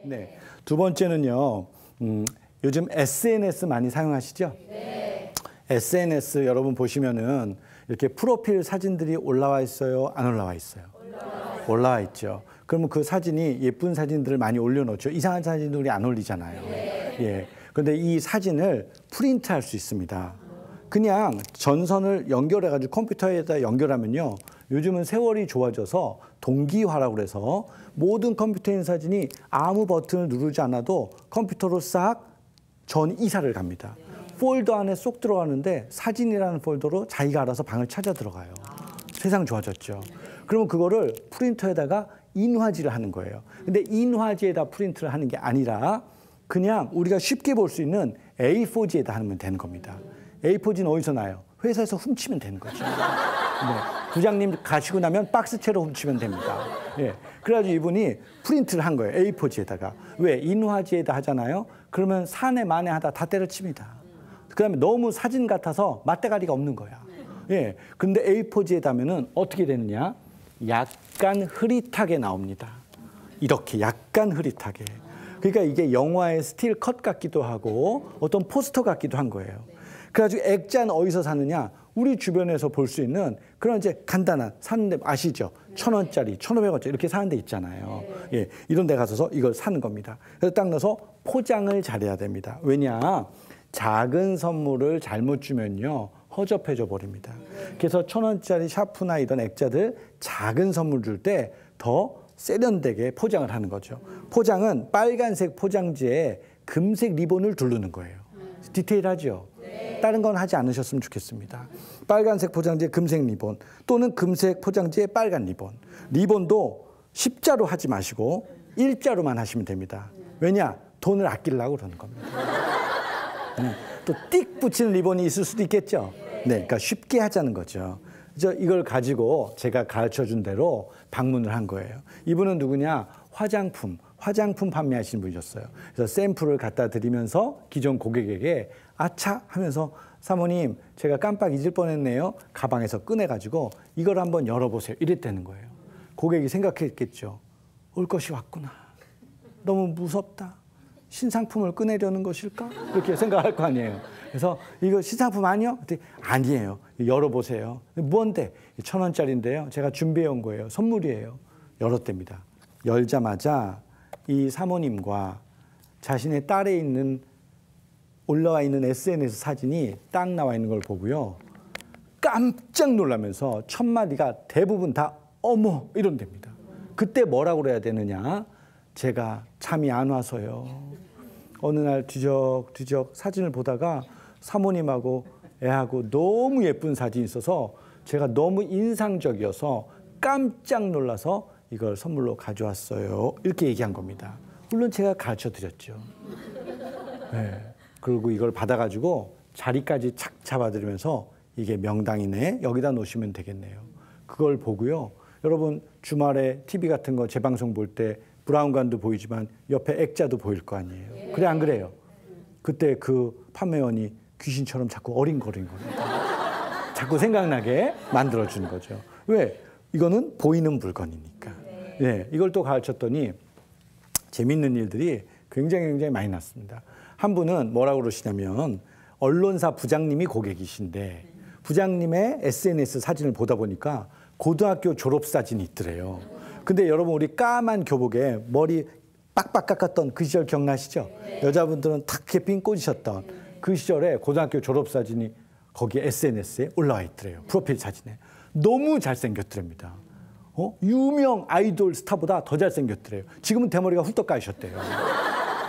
네. 두 번째는요. 요즘 SNS 많이 사용하시죠? 네. SNS 여러분 보시면은 이렇게 프로필 사진들이 올라와 있어요? 안 올라와 있어요? 올라와 있죠. 그러면 그 사진이 예쁜 사진들을 많이 올려놓죠. 이상한 사진들이 안 올리잖아요. 네. 예. 그런데 이 사진을 프린트할 수 있습니다. 그냥 전선을 연결해가지고 컴퓨터에다 연결하면요. 요즘은 세월이 좋아져서 동기화라고 그래서 모든 컴퓨터에 있는 사진이 아무 버튼을 누르지 않아도 컴퓨터로 싹 전 이사를 갑니다. 폴더 안에 쏙 들어가는데 사진이라는 폴더로 자기가 알아서 방을 찾아 들어가요. 세상 좋아졌죠. 그러면 그거를 프린터에다가 인화지를 하는 거예요. 근데 인화지에다 프린트를 하는 게 아니라 그냥 우리가 쉽게 볼 수 있는 A4지에다 하면 되는 겁니다. A4지는 어디서 나요? 회사에서 훔치면 되는 거죠. 네. 부장님 가시고 나면 박스채로 훔치면 됩니다. 예. 그래가지고 이분이 프린트를 한 거예요. A4지에다가. 왜? 인화지에다 하잖아요. 그러면 사내 만에 하다 다 때려칩니다. 그 다음에 너무 사진 같아서 맞대가리가 없는 거야. 예. 근데 A4지에다 하면은 어떻게 되느냐? 약간 흐릿하게 나옵니다. 이렇게 약간 흐릿하게. 그러니까 이게 영화의 스틸 컷 같기도 하고 어떤 포스터 같기도 한 거예요. 그래가지고 액자는 어디서 사느냐? 우리 주변에서 볼 수 있는 그런 이제 간단한 사는 데 아시죠? 1,000원짜리, 1,500원짜리 이렇게 사는 데 있잖아요. 예, 이런 데 가서 이걸 사는 겁니다. 그래서 딱 넣어서 포장을 잘해야 됩니다. 왜냐? 작은 선물을 잘못 주면요. 허접해져 버립니다. 그래서 1,000원짜리 샤프나 이런 액자들 작은 선물 줄 때 더 세련되게 포장을 하는 거죠. 포장은 빨간색 포장지에 금색 리본을 두르는 거예요. 디테일하죠? 다른 건 하지 않으셨으면 좋겠습니다. 빨간색 포장지에 금색 리본 또는 금색 포장지에 빨간 리본. 리본도 십자로 하지 마시고 일자로만 하시면 됩니다. 왜냐? 돈을 아끼려고 그러는 겁니다. 또 띡 붙이는 리본이 있을 수도 있겠죠? 네, 그러니까 쉽게 하자는 거죠. 그래서 이걸 가지고 제가 가르쳐준 대로 방문을 한 거예요. 이분은 누구냐? 화장품 판매하시는 분이셨어요. 그래서 샘플을 갖다 드리면서 기존 고객에게 아차 하면서 사모님 제가 깜빡 잊을 뻔했네요. 가방에서 꺼내가지고 이걸 한번 열어보세요. 이랬다는 거예요. 고객이 생각했겠죠. 올 것이 왔구나. 너무 무섭다. 신상품을 꺼내려는 것일까? 이렇게 생각할 거 아니에요. 그래서 이거 신상품 아니요? 아니에요. 열어보세요. 뭔데? 1,000원짜리인데요. 제가 준비해 온 거예요. 선물이에요. 열었답니다. 열자마자 이 사모님과 자신의 딸에 있는 올라와 있는 SNS 사진이 딱 나와 있는 걸 보고요. 깜짝 놀라면서 첫 마디가 대부분 다 어머 이런답니다. 그때 뭐라고 그래야 되느냐? 제가 잠이 안 와서요. 어느 날 뒤적 사진을 보다가 사모님하고 애하고 너무 예쁜 사진이 있어서 제가 너무 인상적이어서 깜짝 놀라서 이걸 선물로 가져왔어요. 이렇게 얘기한 겁니다. 물론 제가 가르쳐 드렸죠. 네. 그리고 이걸 받아가지고 자리까지 착 잡아드리면서 이게 명당이네. 여기다 놓으시면 되겠네요. 그걸 보고요. 여러분 주말에 TV 같은 거 재방송 볼 때 브라운관도 보이지만 옆에 액자도 보일 거 아니에요. 그래 안 그래요? 그때 그 판매원이 귀신처럼 자꾸 어린거린 겁니다. 자꾸 생각나게 만들어주는 거죠. 왜? 이거는 보이는 물건이니까. 네, 이걸 또 가르쳤더니 재밌는 일들이 굉장히 많이 났습니다. 한 분은 뭐라고 그러시냐면 언론사 부장님이 고객이신데 부장님의 SNS 사진을 보다 보니까 고등학교 졸업사진이 있더래요. 근데 여러분 우리 까만 교복에 머리 빡빡 깎았던 그 시절 기억나시죠? 여자분들은 탁 이렇게 핀 꽂으셨던 그 시절에 고등학교 졸업사진이 거기 SNS에 올라와 있더래요. 프로필 사진에. 너무 잘생겼더랍니다. 유명 아이돌 스타보다 더 잘생겼더래요. 지금은 대머리가 훌떡 까이셨대요.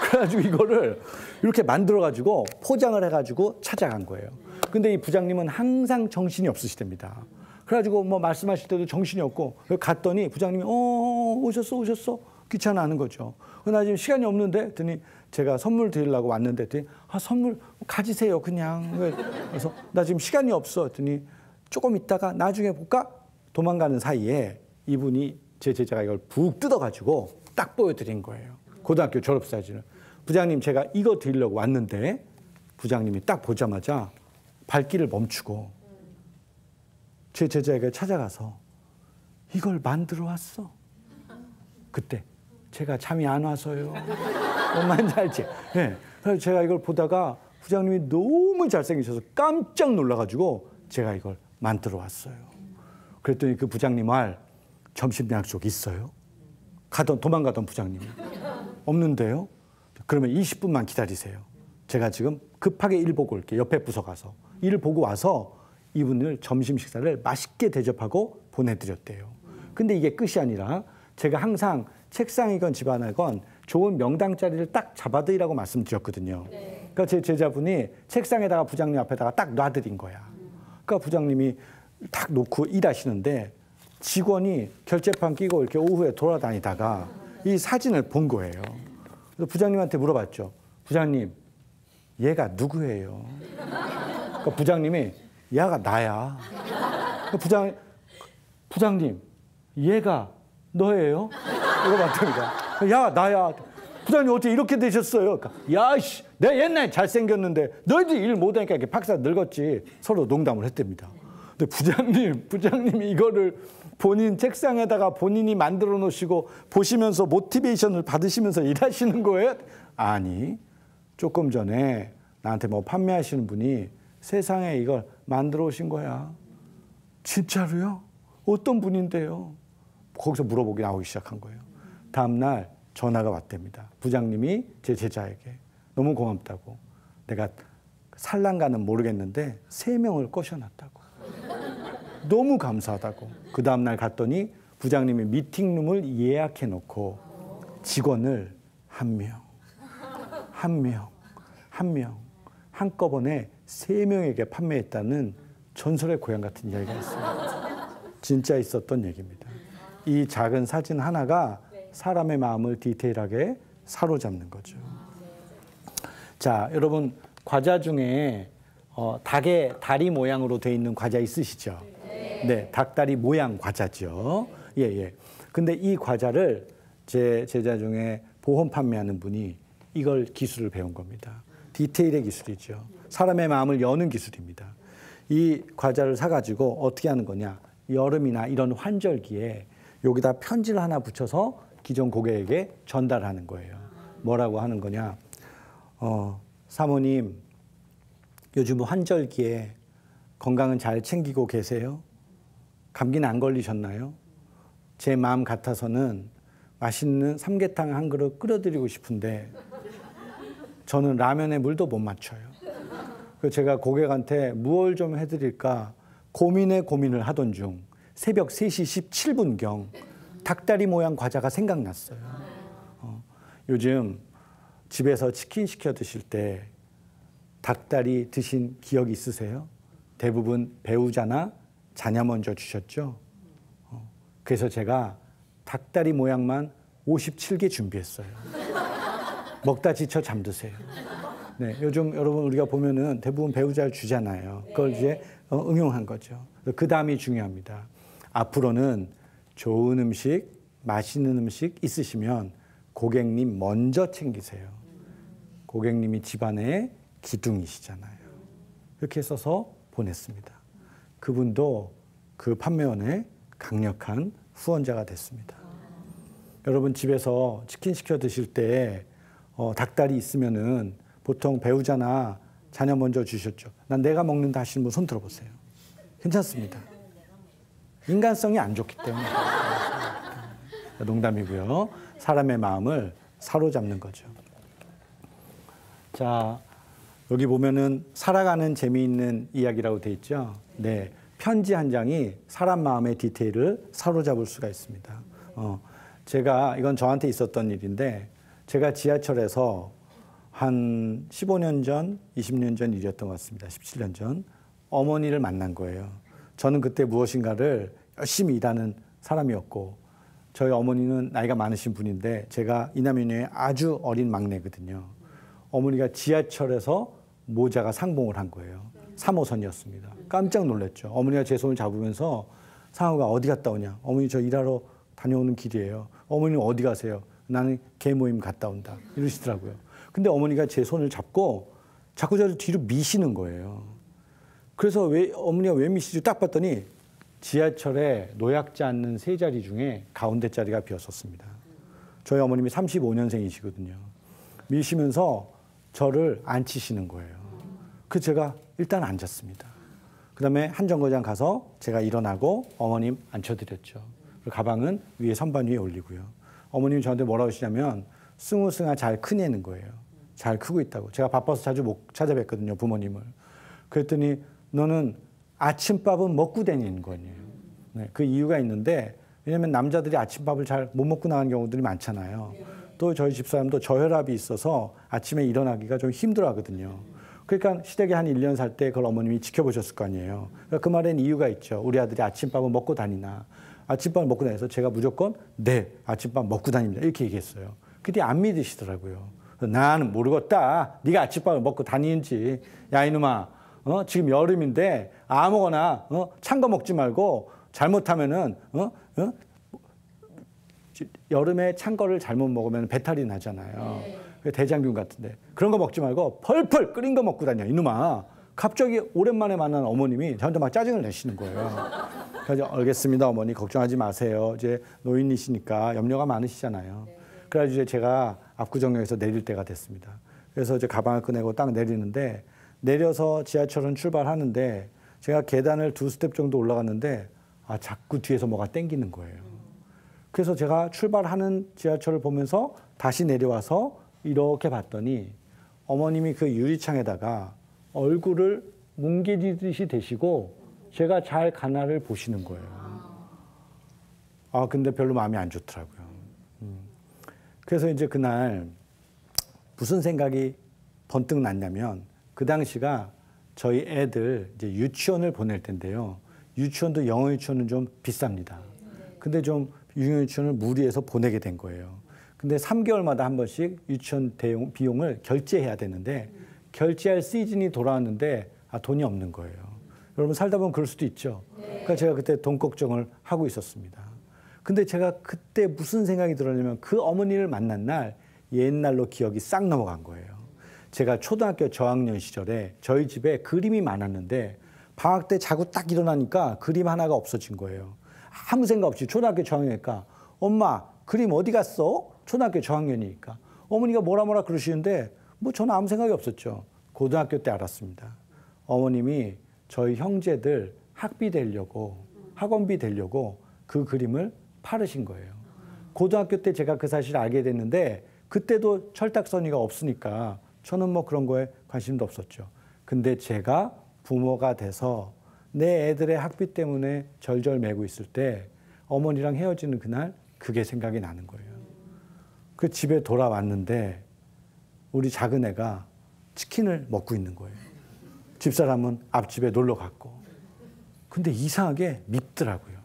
그래가지고 이거를 이렇게 만들어가지고 포장을 해가지고 찾아간 거예요. 근데 이 부장님은 항상 정신이 없으시답니다. 그래가지고 뭐 말씀하실 때도 정신이 없고 갔더니 부장님이 오셨어 귀찮아하는 거죠. 나 지금 시간이 없는데 했더니 제가 선물 드리려고 왔는데 했더니 선물 가지세요 그냥. 그래서 나 지금 시간이 없어 했더니 조금 있다가 나중에 볼까? 도망가는 사이에 이분이 제 제자가 이걸 푹 뜯어가지고 딱 보여드린 거예요. 고등학교 졸업사진을. 부장님 제가 이거 드리려고 왔는데 부장님이 딱 보자마자 발길을 멈추고 제 제자에게 찾아가서 이걸 만들어 왔어. 그때 제가 잠이 안 와서요. 뭔 말인지 알지? 네. 그래서 제가 이걸 보다가 부장님이 너무 잘생기셔서 깜짝 놀라가지고 제가 이걸 만들어 왔어요. 그랬더니 그 부장님 말 점심 약속 있어요? 도망가던 부장님이 없는데요? 그러면 20분만 기다리세요. 제가 지금 급하게 일 보고 올게요. 옆에 부서 가서. 일 보고 와서 이분을 점심 식사를 맛있게 대접하고 보내드렸대요. 근데 이게 끝이 아니라 제가 항상 책상이건 집안이건 좋은 명당 자리를 딱 잡아드리라고 말씀드렸거든요. 그러니까 제 제자분이 책상에다가 부장님 앞에다가 딱 놔드린 거야. 그러니까 부장님이 딱 놓고 일하시는데 직원이 결제판 끼고 이렇게 오후에 돌아다니다가 이 사진을 본 거예요. 그래서 부장님한테 물어봤죠. 부장님, 얘가 누구예요? 그러니까 부장님이 얘가 나야. 그러니까 부장님, 얘가 너예요? 이거 맞답니다. 야, 나야. 부장님 어떻게 이렇게 되셨어요? 그러니까, 야씨, 내가 옛날에 잘생겼는데 너희들이 일 못하니까 이렇게 박사 늙었지. 서로 농담을 했답니다. 근데 부장님이 이거를 본인 책상에다가 본인이 만들어 놓으시고 보시면서 모티베이션을 받으시면서 일하시는 거예요? 아니, 조금 전에 나한테 뭐 판매하시는 분이 세상에 이걸 만들어 오신 거야. 진짜로요? 어떤 분인데요? 거기서 물어보기 나오기 시작한 거예요. 다음날 전화가 왔답니다. 부장님이 제 제자에게 너무 고맙다고. 내가 살랑가는 모르겠는데 3명을 꼬셔놨다고. 너무 감사하다고. 그 다음날 갔더니 부장님이 미팅룸을 예약해 놓고 직원을 한 명 한꺼번에 3명에게 판매했다는 전설의 고향 같은 이야기가 있어요. 진짜 있었던 얘기입니다. 이 작은 사진 하나가 사람의 마음을 디테일하게 사로잡는 거죠. 자, 여러분 과자 중에 닭의 다리 모양으로 되어 있는 과자 있으시죠? 네, 닭다리 모양 과자죠. 예. 근데 이 과자를 제 제자 중에 보험 판매하는 분이 이걸 기술을 배운 겁니다. 디테일의 기술이죠. 사람의 마음을 여는 기술입니다. 이 과자를 사가지고 어떻게 하는 거냐. 여름이나 이런 환절기에 여기다 편지를 하나 붙여서 기존 고객에게 전달하는 거예요. 뭐라고 하는 거냐. 사모님, 요즘 환절기에 건강은 잘 챙기고 계세요? 감기는 안 걸리셨나요? 제 마음 같아서는 맛있는 삼계탕 한 그릇 끓여드리고 싶은데 저는 라면에 물도 못 맞춰요. 그래서 제가 고객한테 무얼 좀 해드릴까 고민을 하던 중 새벽 3시 17분경 닭다리 모양 과자가 생각났어요. 요즘 집에서 치킨 시켜 드실 때 닭다리 드신 기억 있으세요? 대부분 배우자나 자녀 먼저 주셨죠? 그래서 제가 닭다리 모양만 57개 준비했어요. 먹다 지쳐 잠드세요. 네, 요즘 여러분 우리가 보면은 대부분 배우자를 주잖아요. 그걸 이제 응용한 거죠. 그 다음이 중요합니다. 앞으로는 좋은 음식, 맛있는 음식 있으시면 고객님 먼저 챙기세요. 고객님이 집안의 기둥이시잖아요. 이렇게 써서 보냈습니다. 그분도 그 판매원의 강력한 후원자가 됐습니다. 여러분 집에서 치킨 시켜 드실 때 닭다리 있으면은 보통 배우자나 자녀 먼저 주셨죠. 난 내가 먹는다 하시는 분 손 들어보세요. 괜찮습니다. 인간성이 안 좋기 때문에. 농담이고요. 사람의 마음을 사로잡는 거죠. 자, 여기 보면은 살아가는 재미있는 이야기라고 돼 있죠. 네, 편지 한 장이 사람 마음의 디테일을 사로잡을 수가 있습니다. 제가 이건 저한테 있었던 일인데 제가 지하철에서 한 15년 전, 20년 전 일이었던 것 같습니다. 17년 전 어머니를 만난 거예요. 저는 그때 무엇인가를 열심히 일하는 사람이었고 저희 어머니는 나이가 많으신 분인데 제가 이남이녀의 아주 어린 막내거든요. 어머니가 지하철에서 모자가 상봉을 한 거예요. 3호선이었습니다. 깜짝 놀랐죠. 어머니가 제 손을 잡으면서 상우가 어디 갔다 오냐. 어머니 저 일하러 다녀오는 길이에요. 어머니는 어디 가세요? 나는 개 모임 갔다 온다. 이러시더라고요. 근데 어머니가 제 손을 잡고 자꾸 저를 뒤로 미시는 거예요. 그래서 어머니가 왜 미시지 딱 봤더니 지하철에 노약자 앉는 3자리 중에 가운데 자리가 비었었습니다. 저희 어머님이 35년생이시거든요. 미시면서 저를 앉히시는 거예요. 그래서 제가 일단 앉았습니다. 그 다음에 한 정거장 가서 제가 일어나고 어머님 앉혀드렸죠. 그리고 가방은 위에 선반 위에 올리고요. 어머님이 저한테 뭐라고 하시냐면 승우승아 잘 크냐는 거예요. 잘 크고 있다고. 제가 바빠서 자주 못 찾아뵀거든요, 부모님을. 그랬더니 너는 아침밥은 먹고 다니는 거예요. 네, 그 이유가 있는데 왜냐하면 남자들이 아침밥을 잘 못 먹고 나가는 경우들이 많잖아요. 또 저희 집사람도 저혈압이 있어서 아침에 일어나기가 좀 힘들어하거든요. 그러니까 시댁에 한 1년 살 때 그걸 어머님이 지켜보셨을 거 아니에요. 그러니까 그 말에는 이유가 있죠. 우리 아들이 아침밥을 먹고 다니나. 아침밥을 먹고 다녀서 제가 무조건 네, 아침밥 먹고 다닙니다. 이렇게 얘기했어요. 그때 안 믿으시더라고요. 나는 모르겠다. 네가 아침밥을 먹고 다니는지. 야 이놈아, 지금 여름인데 아무거나 찬 거 먹지 말고 잘못하면은 여름에 찬 거를 잘못 먹으면 배탈이 나잖아요. 대장균 같은데 그런 거 먹지 말고 펄펄 끓인 거 먹고 다녀 이놈아. 갑자기 오랜만에 만난 어머님이 저한테 막 짜증을 내시는 거예요. 그래서 알겠습니다 어머니 걱정하지 마세요. 이제 노인이시니까 염려가 많으시잖아요. 그래가지고 제가 압구정역에서 내릴 때가 됐습니다. 그래서 이제 가방을 꺼내고 딱 내리는데 내려서 지하철은 출발하는데 제가 계단을 2스텝 정도 올라갔는데 자꾸 뒤에서 뭐가 땡기는 거예요. 그래서 제가 출발하는 지하철을 보면서 다시 내려와서 이렇게 봤더니 어머님이 그 유리창에다가 얼굴을 뭉개지듯이 대시고 제가 잘 가나를 보시는 거예요. 근데 별로 마음이 안 좋더라고요. 그래서 이제 그날 무슨 생각이 번뜩 났냐면 그 당시가 저희 애들 이제 유치원을 보낼 텐데요. 유치원도 영어 유치원은 좀 비쌉니다. 근데 좀 영어 유치원을 무리해서 보내게 된 거예요. 근데 3개월마다 한 번씩 유치원 비용을 결제해야 되는데 결제할 시즌이 돌아왔는데 돈이 없는 거예요. 여러분 살다 보면 그럴 수도 있죠. 그러니까 제가 그때 돈 걱정을 하고 있었습니다. 근데 제가 그때 무슨 생각이 들었냐면 그 어머니를 만난 날 옛날로 기억이 싹 넘어간 거예요. 제가 초등학교 저학년 시절에 저희 집에 그림이 많았는데 방학 때 자고 딱 일어나니까 그림 하나가 없어진 거예요. 아무 생각 없이 초등학교 저학년이니까 엄마 그림 어디 갔어? 초등학교 저학년이니까 어머니가 뭐라 그러시는데 뭐 저는 아무 생각이 없었죠. 고등학교 때 알았습니다. 어머님이 저희 형제들 학비 되려고 학원비 되려고 그 그림을 팔으신 거예요. 고등학교 때 제가 그 사실을 알게 됐는데 그때도 철딱서니가 없으니까 저는 뭐 그런 거에 관심도 없었죠. 근데 제가 부모가 돼서 내 애들의 학비 때문에 절절 매고 있을 때 어머니랑 헤어지는 그날 그게 생각이 나는 거예요. 그 집에 돌아왔는데 우리 작은 애가 치킨을 먹고 있는 거예요. 집사람은 앞집에 놀러 갔고. 근데 이상하게 밉더라고요.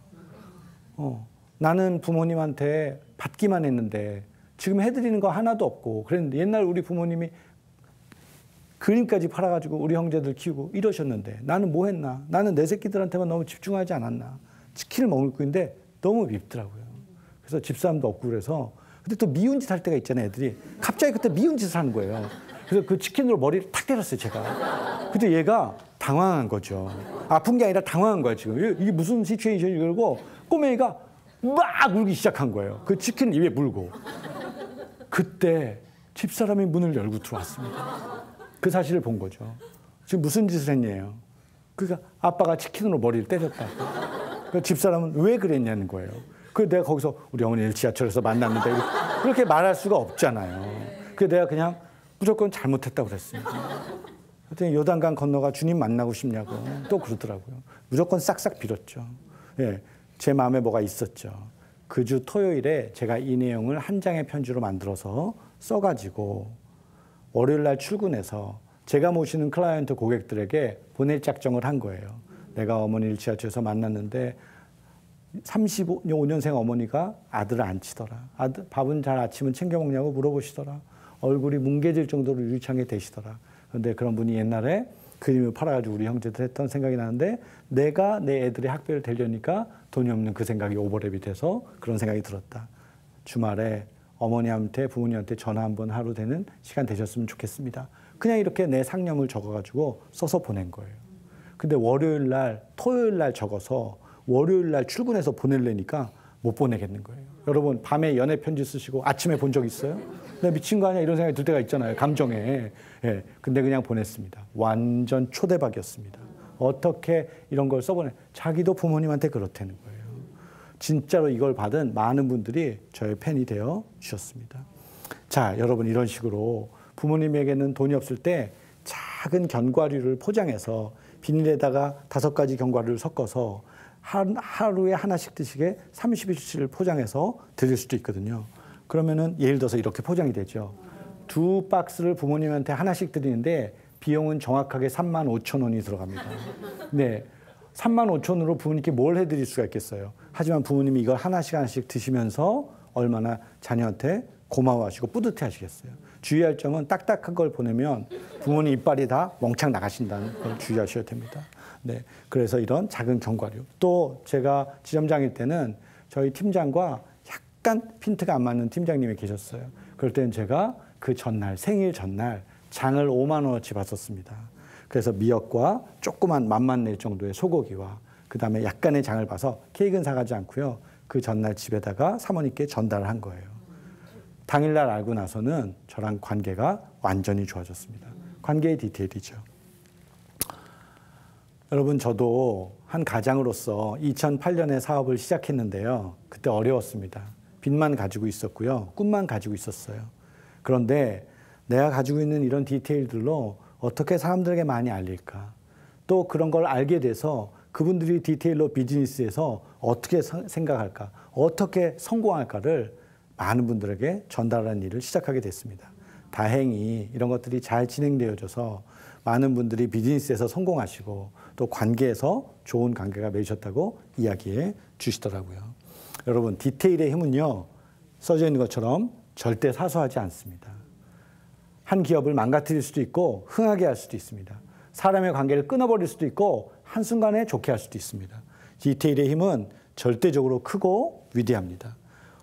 나는 부모님한테 받기만 했는데 지금 해드리는 거 하나도 없고 그랬는데 옛날 우리 부모님이 그림까지 팔아가지고 우리 형제들 키우고 이러셨는데 나는 뭐 했나? 나는 내 새끼들한테만 너무 집중하지 않았나? 치킨을 먹을 거인데 너무 밉더라고요. 그래서 집사람도 없고 그래서 근데 또 미운 짓 할 때가 있잖아요. 애들이 갑자기 그때 미운 짓을 하는 거예요. 그래서 그 치킨으로 머리를 탁 때렸어요. 제가. 근데 얘가 당황한 거죠. 아픈 게 아니라 당황한 거야 지금. 이게 무슨 시츄에이션이 그러고 꼬맹이가 막 울기 시작한 거예요. 그 치킨 입에 물고. 그때 집사람이 문을 열고 들어왔습니다. 그 사실을 본 거죠. 지금 무슨 짓을 했냐요. 그러니까 아빠가 치킨으로 머리를 때렸다고. 그 집사람은 왜 그랬냐는 거예요. 그래서 내가 거기서 우리 어머니를 지하철에서 만났는데 그렇게 말할 수가 없잖아요. 그래서 내가 그냥 무조건 잘못했다고 그랬습니다. 그랬더니 요단강 건너가 주님 만나고 싶냐고 또 그러더라고요. 무조건 싹싹 빌었죠. 예, 제 마음에 뭐가 있었죠. 그 주 토요일에 제가 이 내용을 한 장의 편지로 만들어서 써가지고 월요일 날 출근해서 제가 모시는 클라이언트 고객들에게 보낼 작정을 한 거예요. 내가 어머니를 지하철에서 만났는데 35년생 어머니가 아들을 안 치더라. 밥은 잘 아침은 챙겨 먹냐고 물어보시더라. 얼굴이 뭉개질 정도로 유리창에 대시더라. 그런데 그런 분이 옛날에 그림을 팔아가지고 우리 형제들 했던 생각이 나는데 내가 내 애들의 학비를 대려니까 돈이 없는 그 생각이 오버랩이 돼서 그런 생각이 들었다. 주말에 어머니한테 부모님한테 전화 한번 하루 되는 시간 되셨으면 좋겠습니다. 그냥 이렇게 내 상념을 적어가지고 써서 보낸 거예요. 근데 월요일 날 토요일 날 적어서 월요일 날 출근해서 보내려니까 못 보내겠는 거예요. 여러분 밤에 연애 편지 쓰시고 아침에 본 적 있어요? 나 미친 거 아니야? 이런 생각이 들 때가 있잖아요. 감정에. 예, 근데 그냥 보냈습니다. 완전 초대박이었습니다. 어떻게 이런 걸 써보내? 자기도 부모님한테 그렇다는 거예요. 진짜로 이걸 받은 많은 분들이 저의 팬이 되어 주셨습니다. 자, 여러분 이런 식으로 부모님에게는 돈이 없을 때 작은 견과류를 포장해서 비닐에다가 5가지 견과류를 섞어서 하루에 하나씩 드시게 30일치를 포장해서 드릴 수도 있거든요. 그러면은 예를 들어서 이렇게 포장이 되죠. 2박스를 부모님한테 하나씩 드리는데 비용은 정확하게 35,000원이 들어갑니다. 네. 35,000원으로 부모님께 뭘 해드릴 수가 있겠어요. 하지만 부모님이 이걸 하나씩 드시면서 얼마나 자녀한테 고마워하시고 뿌듯해 하시겠어요. 주의할 점은 딱딱한 걸 보내면 부모님 이빨이 다 멍창 나가신다는 걸 주의하셔야 됩니다. 네. 그래서 이런 작은 견과류. 또 제가 지점장일 때는 저희 팀장과 약간 핀트가 안 맞는 팀장님이 계셨어요. 그럴 때는 제가 그 전날, 생일 전날 장을 5만 원어치 봤었습니다. 그래서 미역과 조그만 맛만 낼 정도의 소고기와 그다음에 약간의 장을 봐서 케이크는 사가지 않고요. 그 전날 집에다가 사모님께 전달을 한 거예요. 당일날 알고 나서는 저랑 관계가 완전히 좋아졌습니다. 관계의 디테일이죠. 여러분 저도 한 가장으로서 2008년에 사업을 시작했는데요. 그때 어려웠습니다. 빚만 가지고 있었고요. 꿈만 가지고 있었어요. 그런데 내가 가지고 있는 이런 디테일들로 어떻게 사람들에게 많이 알릴까? 또 그런 걸 알게 돼서 그분들이 디테일로 비즈니스에서 어떻게 생각할까? 어떻게 성공할까를 많은 분들에게 전달하는 일을 시작하게 됐습니다. 다행히 이런 것들이 잘 진행되어져서 많은 분들이 비즈니스에서 성공하시고 또 관계에서 좋은 관계가 맺으셨다고 이야기해 주시더라고요. 여러분 디테일의 힘은요. 써져 있는 것처럼 절대 사소하지 않습니다. 한 기업을 망가뜨릴 수도 있고 흥하게 할 수도 있습니다. 사람의 관계를 끊어버릴 수도 있고 한순간에 좋게 할 수도 있습니다. 디테일의 힘은 절대적으로 크고 위대합니다.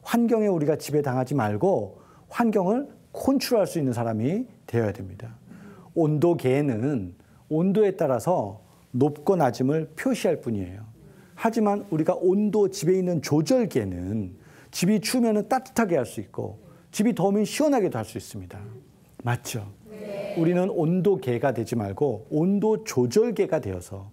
환경에 우리가 지배당하지 말고 환경을 컨트롤할 수 있는 사람이 되어야 됩니다. 온도계는 온도에 따라서 높고 낮음을 표시할 뿐이에요. 하지만 우리가 온도 집에 있는 조절계는 집이 추우면 따뜻하게 할 수 있고 집이 더우면 시원하게도 할 수 있습니다. 맞죠? 네. 우리는 온도계가 되지 말고 온도 조절계가 되어서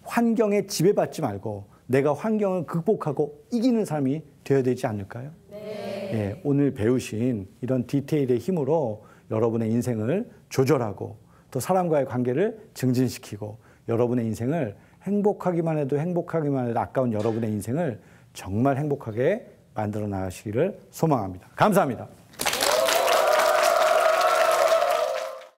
환경에 지배받지 말고 내가 환경을 극복하고 이기는 사람이 되어야 되지 않을까요? 네. 예, 오늘 배우신 이런 디테일의 힘으로 여러분의 인생을 조절하고 또 사람과의 관계를 증진시키고 여러분의 인생을 행복하기만 해도 아까운 여러분의 인생을 정말 행복하게 만들어 나가시기를 소망합니다. 감사합니다.